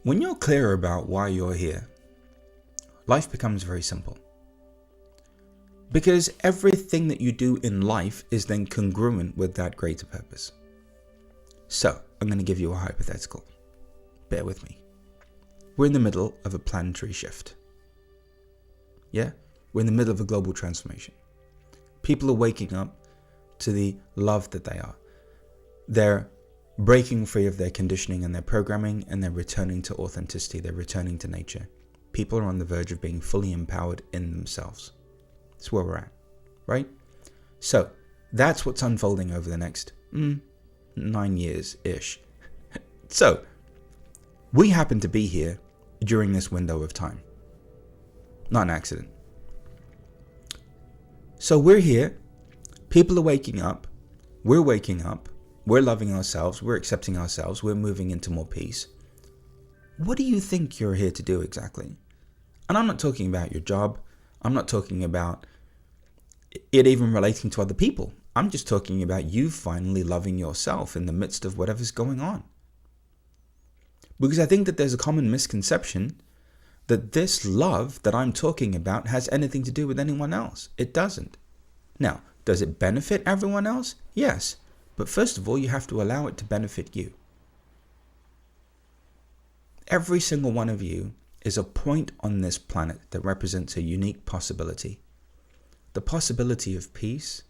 When you're clear about why you're here, life becomes very simple. Because everything that you do in life is then congruent with that greater purpose. So, I'm going to give you a hypothetical. Bear with me. We're in the middle of a planetary shift. Yeah? We're in the middle of a global transformation. People are waking up to the love that they are. They're breaking free of their conditioning and their programming, and they're returning to authenticity. They're returning to nature. People are on the verge of being fully empowered in themselves. That's where we're at, right? So that's what's unfolding over the next 9 years-ish. So we happen to be here during this window of time. Not an accident. So we're here. People are waking up. We're waking up. We're loving ourselves. We're accepting ourselves. We're moving into more peace. What do you think you're here to do exactly? And I'm not talking about your job. I'm not talking about it even relating to other people. I'm just talking about you finally loving yourself in the midst of whatever's going on. Because I think that there's a common misconception that this love that I'm talking about has anything to do with anyone else. It doesn't. Now, does it benefit everyone else? Yes. But first of all, you have to allow it to benefit you. Every single one of you is a point on this planet that represents a unique possibility. The possibility of peace,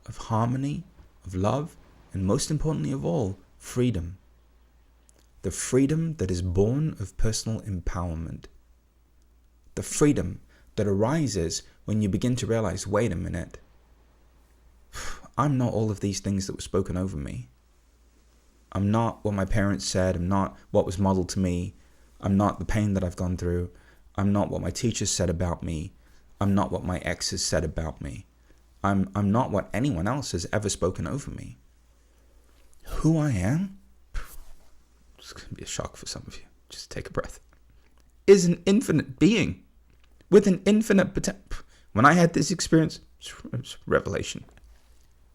of harmony, of love, and most importantly of all, freedom. The freedom that is born of personal empowerment. The freedom that arises when you begin to realize, wait a minute, I'm not all of these things that were spoken over me. I'm not what my parents said. I'm not what was modeled to me. I'm not the pain that I've gone through. I'm not what my teachers said about me. I'm not what my exes said about me. I'm not what anyone else has ever spoken over me. Who I am, it's going to be a shock for some of you. Just take a breath. Is an infinite being with an infinite potential. When I had this experience, it's revelation.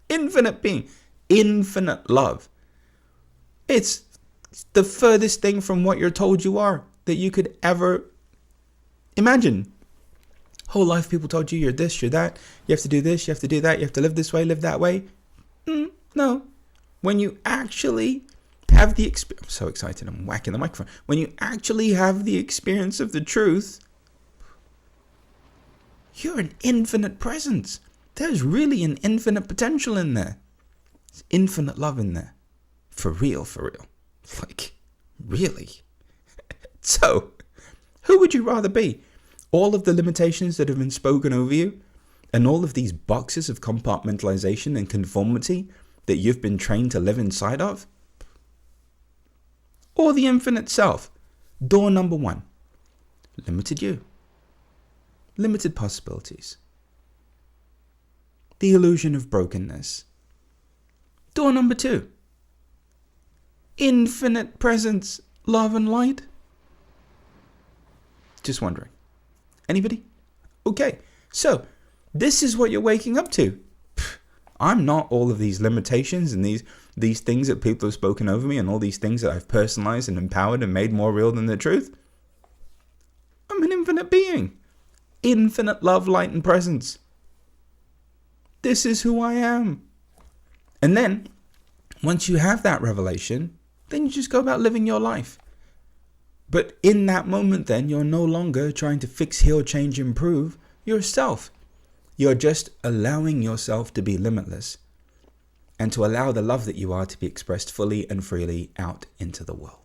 Infinite being, infinite love. It's the furthest thing from what you're told you are that you could ever imagine. Whole life people told you you're this, you're that, you have to do this, you have to do that, you have to live this way, live that way. No. When you actually have the experience, I'm so excited, I'm whacking the microphone. When you actually have the experience of the truth, you're an infinite presence. There's really an infinite potential in there. There's infinite love in there. For real, for real. Like, really? So, who would you rather be? All of the limitations that have been spoken over you and all of these boxes of compartmentalization and conformity that you've been trained to live inside of? Or the infinite self? Door number 1. Limited you. Limited possibilities. The illusion of brokenness. Door number 2. Infinite presence, love and light. Just wondering. Anybody? Okay, so this is what you're waking up to. I'm not all of these limitations and these things that people have spoken over me and all these things that I've personalized and empowered and made more real than the truth. I'm an infinite being. Infinite love, light, and presence. This is who I am. And then, once you have that revelation, then you just go about living your life. But in that moment then, you're no longer trying to fix, heal, change, improve yourself. You're just allowing yourself to be limitless and to allow the love that you are to be expressed fully and freely out into the world.